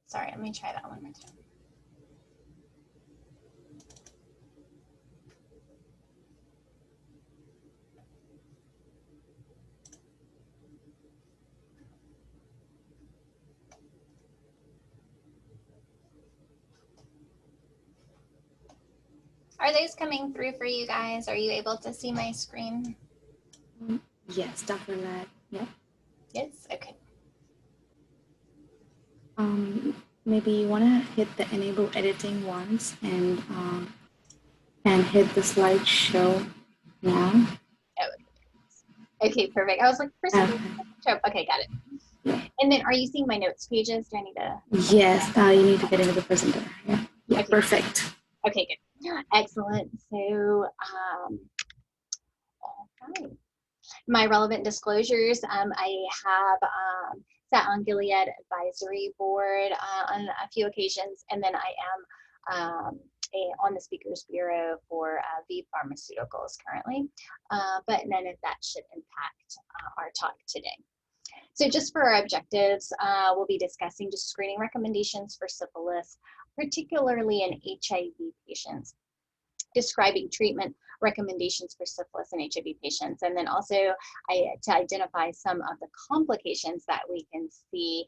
Sorry, let me try that one more time. Are those coming through for you guys? Are you able to see my screen? Yes, Dr. Lad. Yeah. Yes? Okay. Maybe you want to hit the enable editing once and hit the slideshow now. Oh, okay, perfect. I was like, for some Okay. reason, okay, got it. Yeah. And then are you seeing my notes pages? Do I need to? Yes, you need to get into the presenter. Yeah. Yeah. Okay, Perfect. okay, good. Excellent. So, all right. My relevant disclosures, I have sat on Gilead Advisory Board on a few occasions, and then I am on the Speakers Bureau for ViiV Pharmaceuticals currently, but none of that should impact our talk today. So just for our objectives, we'll be discussing just screening recommendations for syphilis, particularly in HIV patients, describing treatment recommendations for syphilis and HIV patients, and then also to identify some of the complications that we can see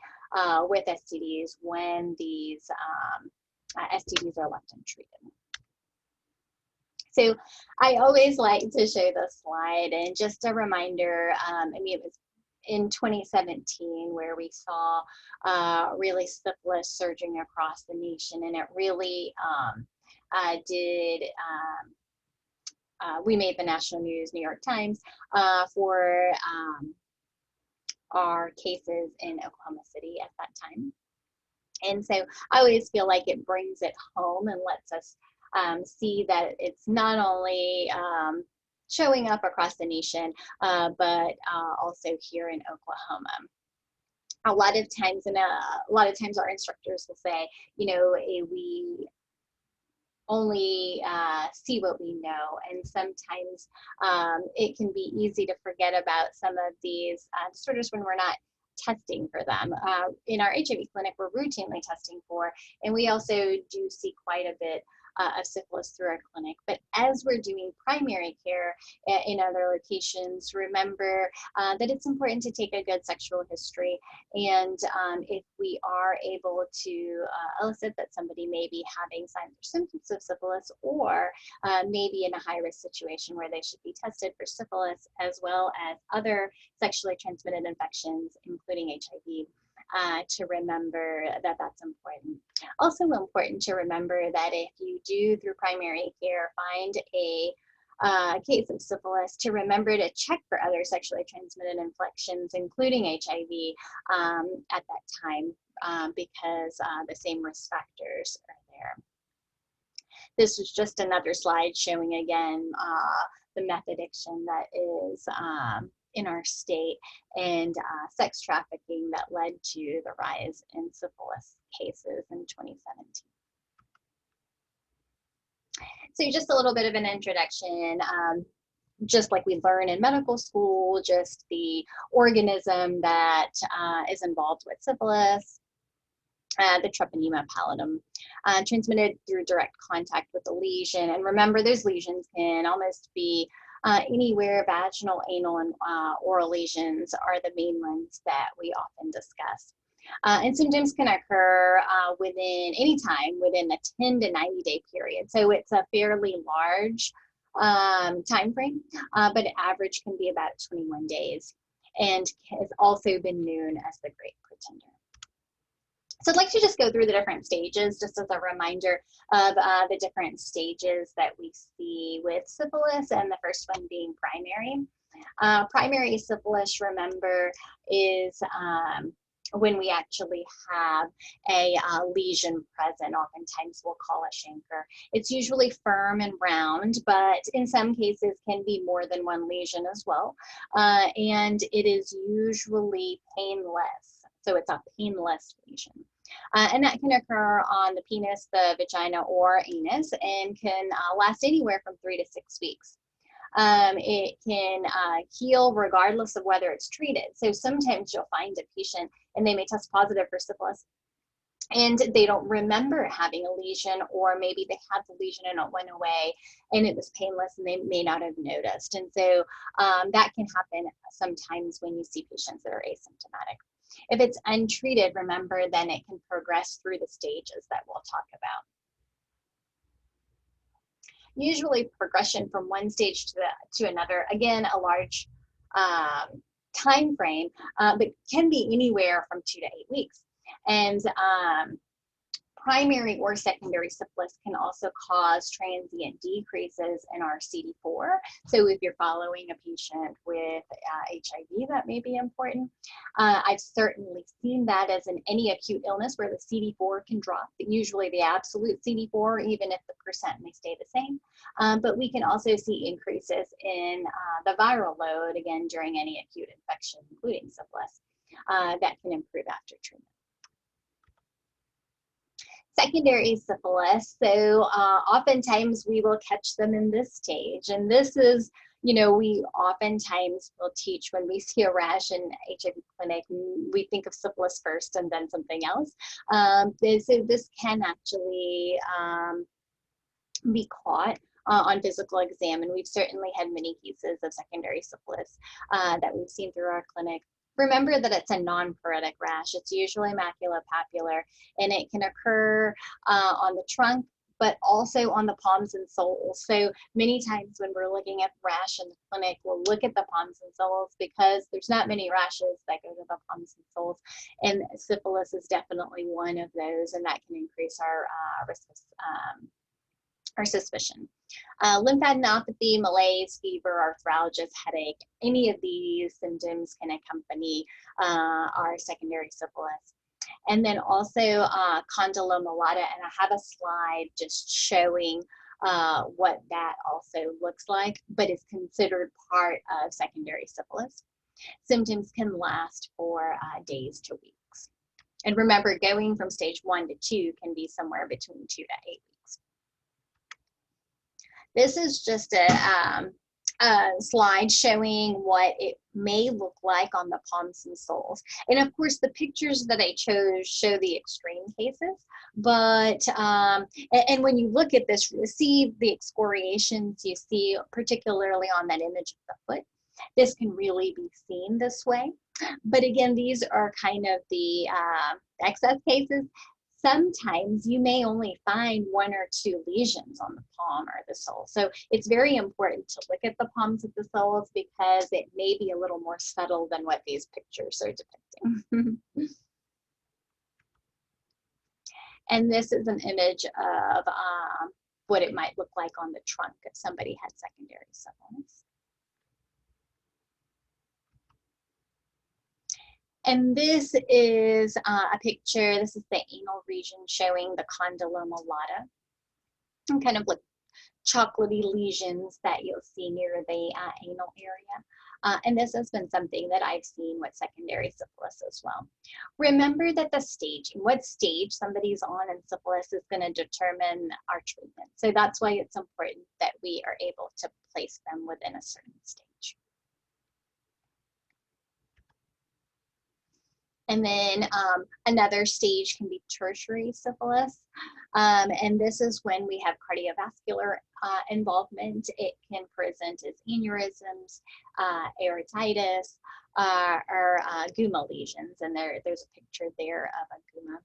with STDs when these STDs are left untreated. So I always like to show this slide, and just a reminder, I mean, it was in 2017 where we saw really syphilis surging across the nation, and it really we made the national news, New York Times, for our cases in Oklahoma City at that time. And so I always feel like it brings it home and lets us see that it's not only showing up across the nation, but also here in Oklahoma. A lot of times our instructors will say, you know, we only see what we know, and sometimes it can be easy to forget about some of these disorders when we're not testing for them. In our HIV clinic, we're routinely testing for, and we also do see quite a bit of syphilis through our clinic. But as we're doing primary care in other locations, remember that it's important to take a good sexual history. And if we are able to elicit that somebody may be having signs or symptoms of syphilis, or maybe in a high-risk situation where they should be tested for syphilis as well as other sexually transmitted infections, including HIV, to remember that that's important. Also important to remember that if you do, through primary care, find a case of syphilis, to remember to check for other sexually transmitted infections, including HIV, at that time, because the same risk factors are there. This is just another slide showing again the meth addiction that is in our state, and sex trafficking that led to the rise in syphilis cases in 2017. So just a little bit of an introduction. Just like we learn in medical school, just the organism that is involved with syphilis, the Treponema pallidum, transmitted through direct contact with the lesion. And remember, those lesions can almost be anywhere. Vaginal, anal, and oral lesions are the main ones that we often discuss. And symptoms can occur within any time within a 10 to 90 day period. So it's a fairly large time frame, but average can be about 21 days, and has also been known as the Great Pretender. So I'd like to just go through the different stages, just as a reminder of the different stages that we see with syphilis, and the first one being primary. Primary syphilis, remember, is when we actually have a lesion present. Oftentimes we'll call a chancre. It's usually firm and round, but in some cases can be more than one lesion as well. And it is usually painless. So it's a painless lesion. And that can occur on the penis, the vagina, or anus, and can last anywhere from 3 to 6 weeks. It can heal regardless of whether it's treated. So sometimes you'll find a patient and they may test positive for syphilis, and they don't remember having a lesion, or maybe they had the lesion and it went away and it was painless and they may not have noticed. And so that can happen sometimes when you see patients that are asymptomatic. If it's untreated, remember, then it can progress through the stages that we'll talk about. Usually progression from one stage to another, again, a large time frame, but can be anywhere from 2 to 8 weeks. And primary or secondary syphilis can also cause transient decreases in our CD4. So if you're following a patient with HIV, that may be important. I've certainly seen that as in any acute illness where the CD4 can drop, usually the absolute CD4, even if the percent may stay the same. But we can also see increases in the viral load, again, during any acute infection, including syphilis, that can improve after treatment. Secondary syphilis, so oftentimes we will catch them in this stage, and this is, you know, we oftentimes will teach when we see a rash in HIV clinic, we think of syphilis first and then something else. So this can actually be caught on physical exam, and we've certainly had many cases of secondary syphilis that we've seen through our clinic. Remember that it's a non-pruritic rash. It's usually maculopapular, and it can occur on the trunk, but also on the palms and soles. So many times when we're looking at rash in the clinic, we'll look at the palms and soles because there's not many rashes that go to the palms and soles, and syphilis is definitely one of those, and that can increase our risk of or suspicion. Lymphadenopathy, malaise, fever, arthralgias, headache, any of these symptoms can accompany our secondary syphilis. And then also condyloma lata, and I have a slide just showing what that also looks like, but is considered part of secondary syphilis. Symptoms can last for days to weeks. And remember, going from stage 1 to 2 can be somewhere between 2 to 8 weeks. This is just a slide showing what it may look like on the palms and soles. And of course, the pictures that I chose show the extreme cases, but, and when you look at this, you see the excoriations you see, particularly on that image of the foot. This can really be seen this way. But again, these are kind of the excess cases. Sometimes you may only find 1 or 2 lesions on the palm or the sole. So it's very important to look at the palms of the soles because it may be a little more subtle than what these pictures are depicting. And this is an image of what it might look like on the trunk if somebody had secondary syphilis. And this is a picture, this is the anal region showing the condyloma lata, and kind of like chocolatey lesions that you'll see near the anal area. And this has been something that I've seen with secondary syphilis as well. Remember that the staging, what stage somebody's on in syphilis is going to determine our treatment. So that's why it's important that we are able to place them within a certain stage. And then another stage can be tertiary syphilis. And this is when we have cardiovascular involvement. It can present as aneurysms, aortitis, or guma lesions. And there's a picture there of a guma.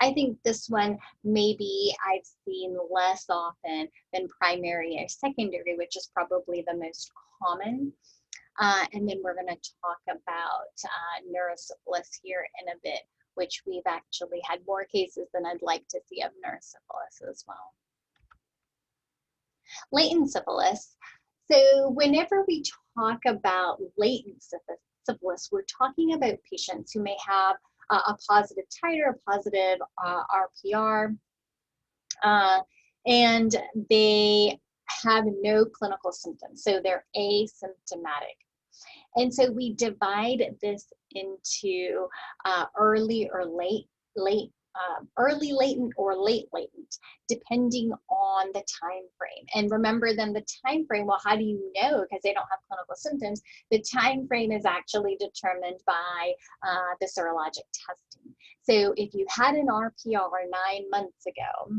I think this one maybe I've seen less often than primary or secondary, which is probably the most common. And then we're going to talk about neurosyphilis here in a bit, which we've actually had more cases than I'd like to see of neurosyphilis as well. Latent syphilis. So whenever we talk about latent syphilis, we're talking about patients who may have a positive titer, a positive RPR, and they have no clinical symptoms, so they're asymptomatic. And so we divide this into early or late early latent or late latent, depending on the time frame. And remember then the time frame, well, how do you know? Because they don't have clinical symptoms. The time frame is actually determined by the serologic testing. So if you had an RPR 9 months ago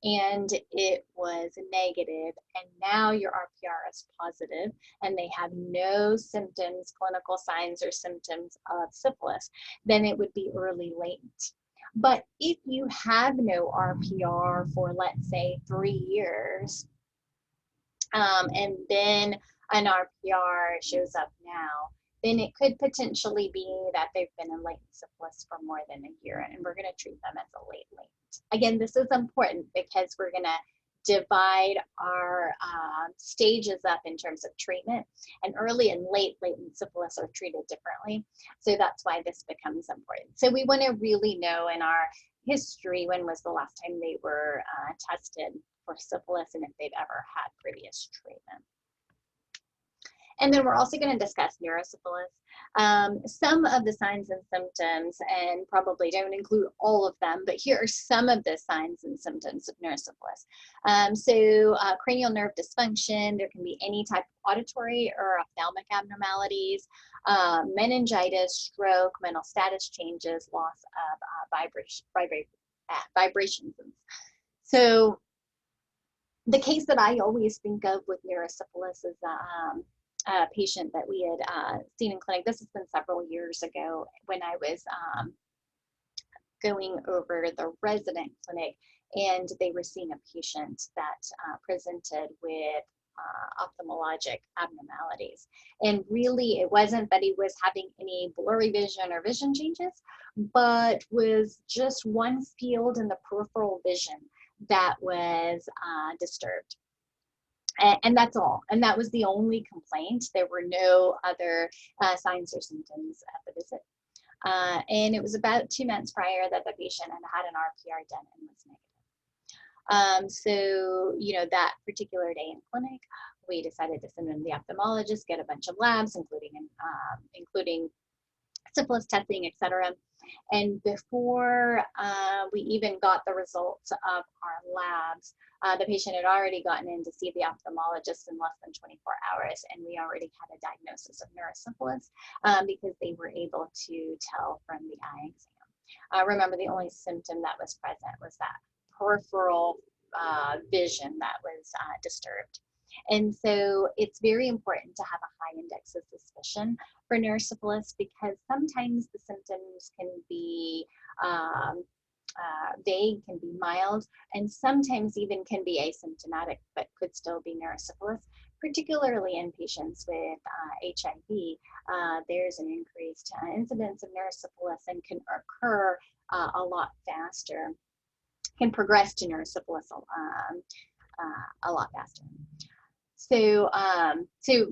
and it was negative, and now your RPR is positive and they have no symptoms, clinical signs or symptoms of syphilis, then it would be early latent. But if you have no RPR for, let's say, 3 years, and then an RPR shows up now, then it could potentially be that they've been in latent syphilis for more than a year, and we're going to treat them as a late latent. Again, this is important because we're going to divide our stages up in terms of treatment, and early and late latent syphilis are treated differently. So that's why this becomes important. So we want to really know in our history when was the last time they were tested for syphilis and if they've ever had previous treatment. And then we're also going to discuss neurosyphilis. Some of the signs and symptoms, and probably don't include all of them, but here are some of the signs and symptoms of neurosyphilis. Cranial nerve dysfunction, there can be any type of auditory or ophthalmic abnormalities, meningitis, stroke, mental status changes, loss of vibrations. So the case that I always think of with neurosyphilis is a patient that we had seen in clinic. This has been several years ago when I was going over the resident clinic, and they were seeing a patient that presented with ophthalmologic abnormalities. And really, it wasn't that he was having any blurry vision or vision changes, but was just one field in the peripheral vision that was disturbed. And that's all. And that was the only complaint. There were no other signs or symptoms at the visit. And it was about 2 months prior that the patient had an RPR done and was negative. So, that particular day in clinic, we decided to send in the ophthalmologist, get a bunch of labs, including syphilis testing, etc. And before we even got the results of our labs, the patient had already gotten in to see the ophthalmologist in less than 24 hours, and we already had a diagnosis of neurosyphilis because they were able to tell from the eye exam. Remember, the only symptom that was present was that peripheral vision that was disturbed. And so it's very important to have a high index of suspicion for neurosyphilis because sometimes the symptoms can be vague, can be mild, and sometimes even can be asymptomatic, but could still be neurosyphilis. Particularly in patients with HIV, there's an increased incidence of neurosyphilis and can occur a lot faster, can progress to neurosyphilis a lot faster. So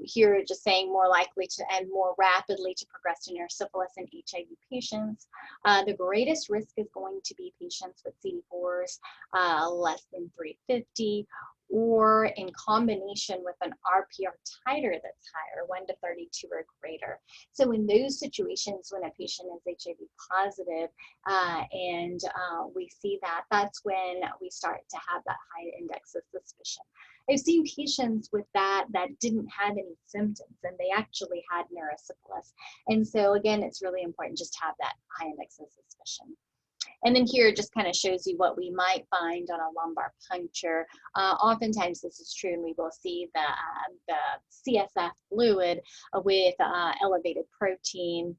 here just saying more likely to and more rapidly to progress to neurosyphilis in HIV patients. The greatest risk is going to be patients with CD4s less than 350 or in combination with an RPR titer that's higher, 1 to 32 or greater. So in those situations when a patient is HIV positive and we see that, that's when we start to have that high index of suspicion. I've seen patients with that didn't have any symptoms and they actually had neurosyphilis. And so again, it's really important just to have that high index of suspicion. And then here it just kind of shows you what we might find on a lumbar puncture. Oftentimes this is true, and we will see the CSF fluid with elevated protein,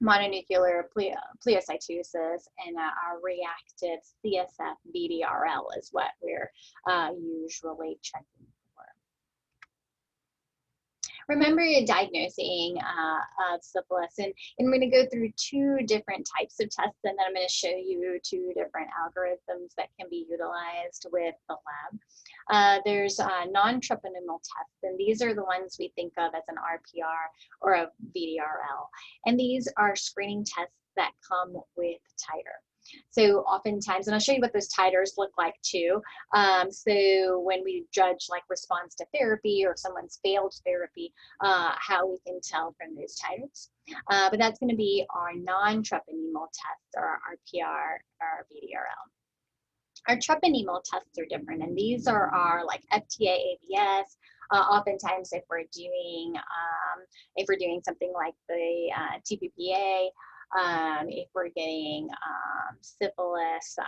mononuclear pleocytosis, and our reactive CSF VDRL is what we're usually checking for. Remember diagnosing syphilis, and I'm going to go through 2 different types of tests, and then I'm going to show you 2 different algorithms that can be utilized with the lab. There's non-treponemal tests, and these are the ones we think of as an RPR or a VDRL. And these are screening tests that come with titer. So oftentimes, and I'll show you what those titers look like too. So when we judge like response to therapy or if someone's failed therapy, how we can tell from those titers. But that's going to be our non-treponemal test, or our RPR or VDRL. Our treponemal tests are different, and these are our like FTA, ABS. Oftentimes, if we're doing something like the TPPA, if we're getting syphilis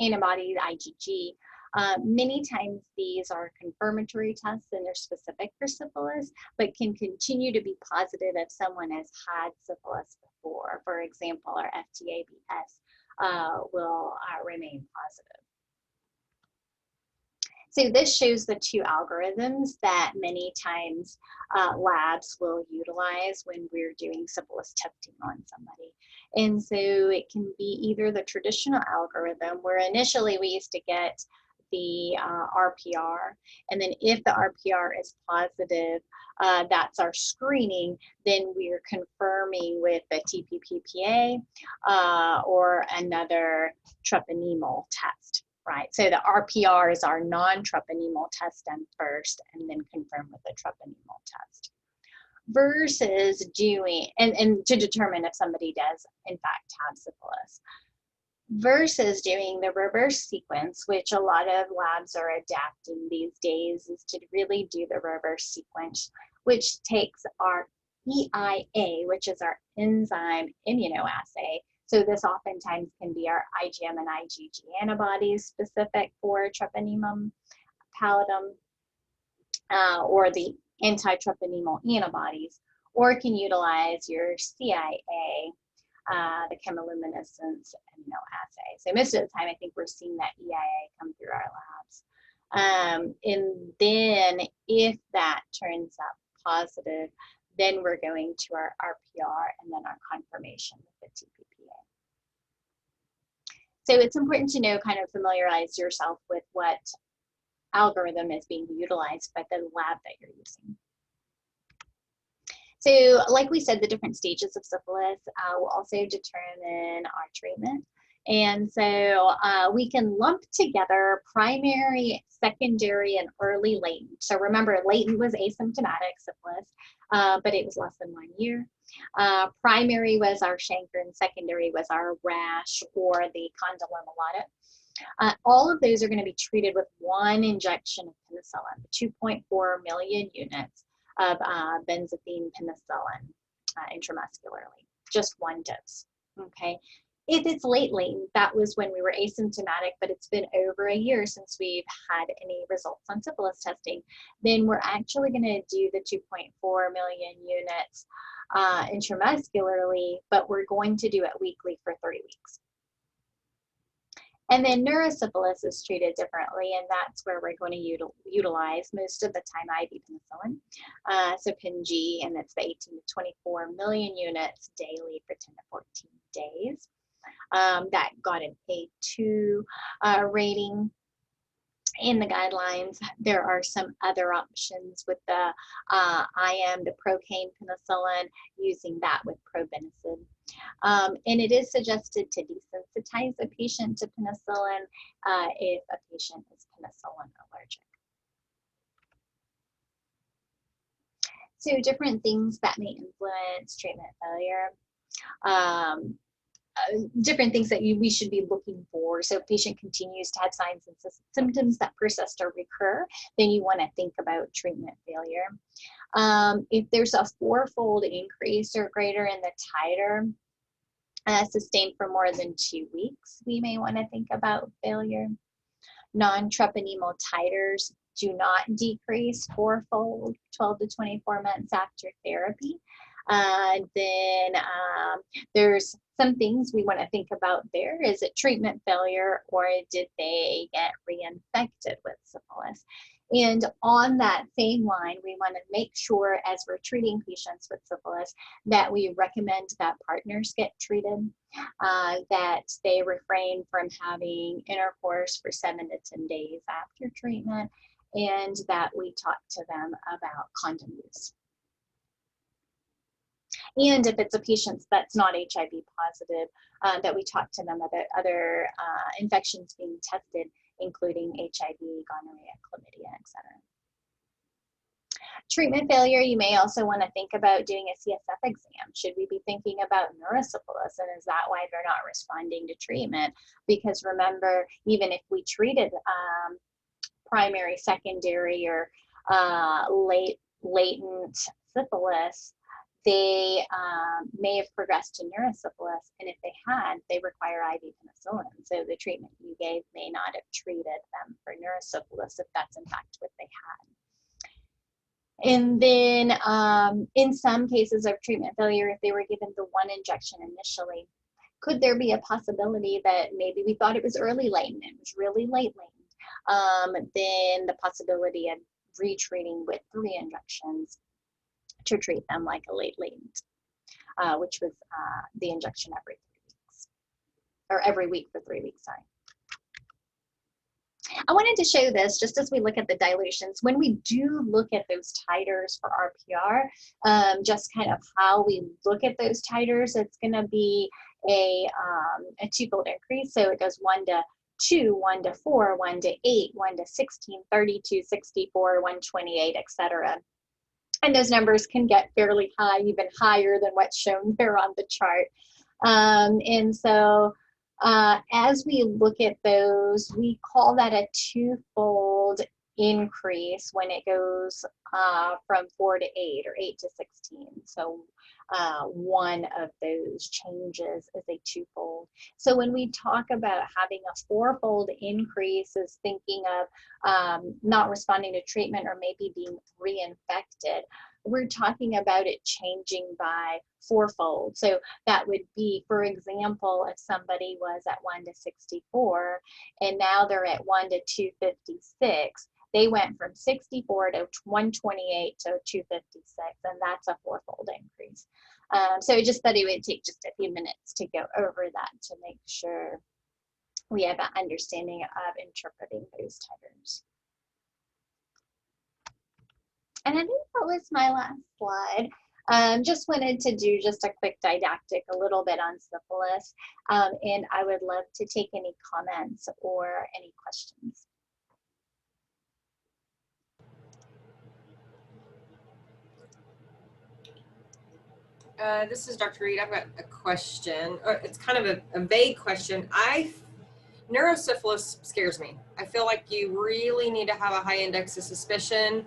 antibody, IgG. Many times these are confirmatory tests and they're specific for syphilis, but can continue to be positive if someone has had syphilis before. For example, our FTA-BS will remain positive. So this shows the two algorithms that many times labs will utilize when we're doing syphilis testing on somebody. And so it can be either the traditional algorithm where initially we used to get the RPR, and then if the RPR is positive, that's our screening, then we're confirming with the TPPPA or another treponemal test. Right, so the RPR is our non-treponemal test done first and then confirmed with the treponemal test. Versus doing, and to determine if somebody does in fact have syphilis. Versus doing the reverse sequence, which a lot of labs are adapting these days, is to really do the reverse sequence, which takes our EIA, which is our enzyme immunoassay. So this oftentimes can be our IgM and IgG antibodies specific for treponemal pallidum, or the anti-treponemal antibodies, or can utilize your CIA, the chemiluminescence immunoassay. So most of the time, I think we're seeing that EIA come through our labs. And then if that turns up positive, then we're going to our RPR and then our confirmation with the TPPA. So it's important to know, kind of familiarize yourself with what algorithm is being utilized by the lab that you're using. So like we said, the different stages of syphilis will also determine our treatment. And so we can lump together primary, secondary, and early latent. So remember, latent was asymptomatic syphilis, but it was less than 1 year. Primary was our chancre, and secondary was our rash or the condyloma. All of those are going to be treated with one injection of penicillin, 2.4 million units of benzathine penicillin intramuscularly, just one dose, okay? If it's late latent, that was when we were asymptomatic, but it's been over a year since we've had any results on syphilis testing, then we're actually going to do the 2.4 million units intramuscularly, but we're going to do it weekly for 3 weeks. And then neurosyphilis is treated differently, and that's where we're going to utilize most of the time IV penicillin, so PenG, and it's the 18 to 24 million units daily for 10 to 14 days. That got an A2 rating in the guidelines. There are some other options with the IM, the procaine penicillin, using that with probenecid. And it is suggested to desensitize a patient to penicillin if a patient is penicillin allergic. So different things that may influence treatment failure. Different things that we should be looking for. So if patient continues to have signs and symptoms that persist or recur, then you want to think about treatment failure. If there's a 4-fold increase or greater in the titer sustained for more than 2 weeks, we may want to think about failure. Non-treponemal titers do not decrease 4-fold 12 to 24 months after therapy. Then there's some things we want to think about there. Is it treatment failure, or did they get reinfected with syphilis? And on that same line, we want to make sure as we're treating patients with syphilis that we recommend that partners get treated, that they refrain from having intercourse for 7 to 10 days after treatment, and that we talk to them about condom use. And if it's a patient that's not HIV positive, that we talk to them about other infections being tested, including HIV, gonorrhea, chlamydia, etc. Treatment failure, you may also want to think about doing a CSF exam. Should we be thinking about neurosyphilis, and is that why they're not responding to treatment? Because remember, even if we treated primary, secondary, or latent syphilis, they may have progressed to neurosyphilis, and if they had, they require IV penicillin. So the treatment you gave may not have treated them for neurosyphilis if that's in fact what they had. And then in some cases of treatment failure, if they were given the one injection initially, could there be a possibility that maybe we thought it was early latent, it was really late latent? Then the possibility of retreating with 3 injections to treat them like a late latent, which was the injection every 3 weeks, or every week for 3 weeks, sorry. I wanted to show this just as we look at the dilutions. When we do look at those titers for RPR, just kind of how we look at those titers, it's going to be a 2-fold increase. So it goes 1 to 2, 1 to 4, 1 to 8, 1 to 16, 32, 64, 128, etc. And those numbers can get fairly high, even higher than what's shown there on the chart. And so as we look at those, we call that a 2-fold increase when it goes from 4 to 8 or 8 to 16. So one of those changes is a 2-fold. So when we talk about having a 4-fold increase, is thinking of not responding to treatment or maybe being reinfected, we're talking about it changing by 4-fold. So that would be, for example, if somebody was at 1 to 64 and now they're at 1 to 256, they went from 64 to 128 to 256, and that's a 4-fold increase. So I just thought it would take just a few minutes to go over that to make sure we have an understanding of interpreting those titers. And I think that was my last slide. Just wanted to do just a quick didactic, a little bit on syphilis, and I would love to take any comments or any questions. This is Dr. Reed. I've got a question, or it's kind of a vague question. Neurosyphilis scares me. I feel like you really need to have a high index of suspicion.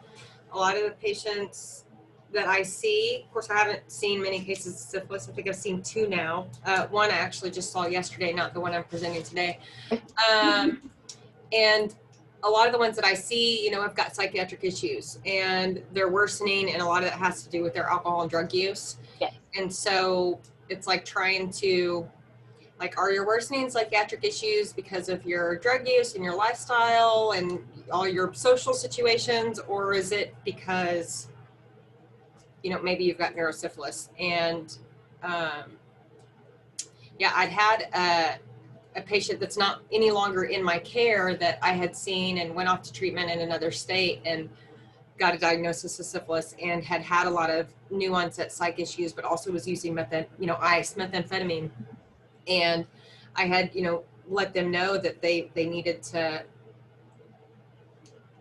A lot of the patients that I see, of course, I haven't seen many cases of syphilis. I think I've seen 2 now. One I actually just saw yesterday, not the one I'm presenting today. And a lot of the ones that I see, you know, have got psychiatric issues and they're worsening, and a lot of that has to do with their alcohol and drug use. Yes. And so it's like trying to, like, are your worsening psychiatric issues because of your drug use and your lifestyle and all your social situations, or is it because, you know, maybe you've got neurosyphilis? And yeah, I'd had a patient that's not any longer in my care that I had seen and went off to treatment in another state and got a diagnosis of syphilis and had had a lot of new onset psych issues, but also was using methamphetamine. And I had, you know, let them know that they needed to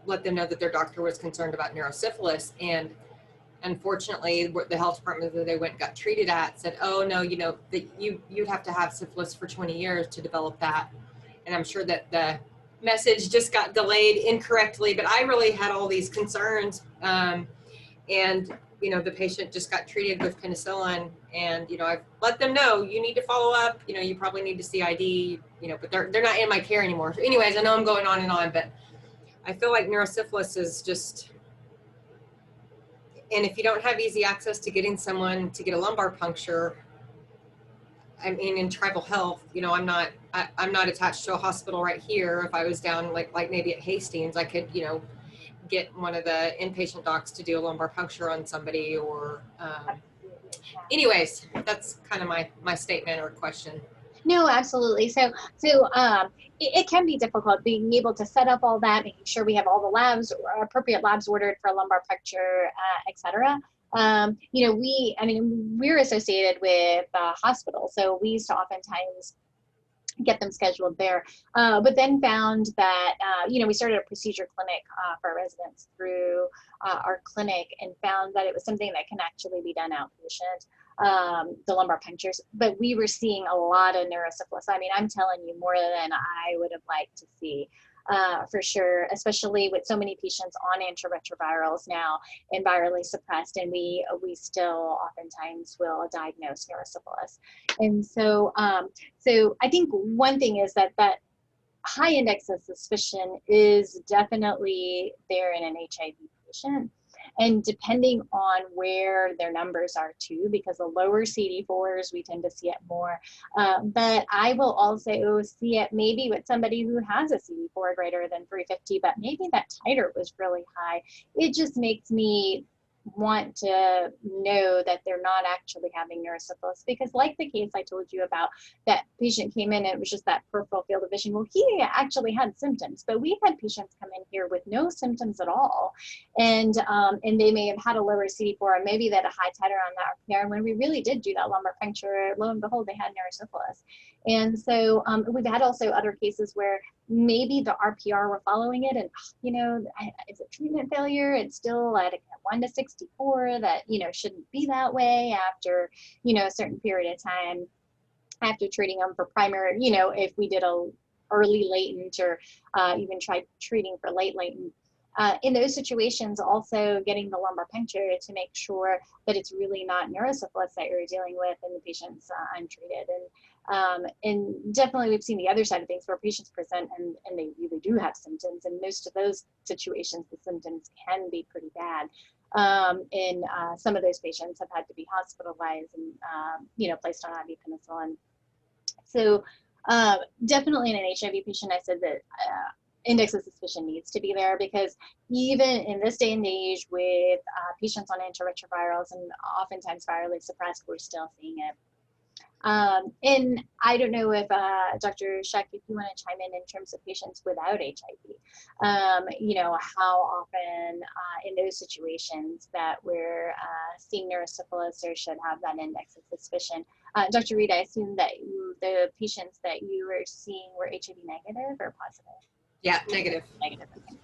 let them know that their doctor was concerned about neurosyphilis. And unfortunately, the health department that they went and got treated at said, oh no, you know, that you'd have to have syphilis for 20 years to develop that. And I'm sure that the message just got delayed incorrectly, but I really had all these concerns. And, you know, the patient just got treated with penicillin, and, you know, I've let them know, you need to follow up, you know, you probably need to see ID, you know, but they're not in my care anymore. So anyways, I know I'm going on and on, but I feel like neurosyphilis is just, and if you don't have easy access to getting someone to get a lumbar puncture, I mean, in tribal health, you know, I'm not attached to a hospital right here. If I was down like maybe at Hastings, I could, you know, get one of the inpatient docs to do a lumbar puncture on somebody, or anyways, that's kind of my statement or question. No, absolutely. It can be difficult being able to set up all that, making sure we have all the labs, appropriate labs ordered for lumbar puncture, et cetera. I mean, we're associated with hospitals, so we used to oftentimes get them scheduled there. But then found that, we started a procedure clinic for our residents through our clinic, and found that it was something that can actually be done outpatient, the lumbar punctures. But we were seeing a lot of neurosyphilis. I mean, I'm telling you, more than I would have liked to see. For sure, especially with so many patients on antiretrovirals now and virally suppressed, and we still oftentimes will diagnose neurosyphilis. And so I think one thing is that high index of suspicion is definitely there in an HIV patient. And depending on where their numbers are too, because the lower CD4s, we tend to see it more. But I will also see it maybe with somebody who has a CD4 greater than 350, but maybe that titer was really high. It just makes me want to know that they're not actually having neurosyphilis, because like the case I told you about, that patient came in and it was just that peripheral field of vision. Well, he actually had symptoms, but we've had patients come in here with no symptoms at all, and they may have had a lower CD4, or maybe they had a high titer on that RPR. And when we really did do that lumbar puncture, lo and behold, they had neurosyphilis. And so we've had also other cases where maybe the RPR were following it, and it's a treatment failure. It's still at a 1 to 64 that shouldn't be that way after a certain period of time after treating them for primary. If we did a early latent, or even tried treating for late latent. In those situations, also getting the lumbar puncture to make sure that it's really not neurosyphilis that you're dealing with and the patient's untreated. And definitely we've seen the other side of things where patients present and they really do have symptoms. And most of those situations, the symptoms can be pretty bad. And some of those patients have had to be hospitalized and, placed on IV penicillin. So definitely in an HIV patient, I said that index of suspicion needs to be there, because even in this day and age with patients on antiretrovirals and oftentimes virally suppressed, we're still seeing it. And I don't know if Dr. Scheck, if you want to chime in terms of patients without HIV, how often in those situations that we're seeing neurosyphilis or should have that index of suspicion. Dr. Reed, I assume that the patients that you were seeing were HIV negative or positive? Yeah, negative. Negative. Okay.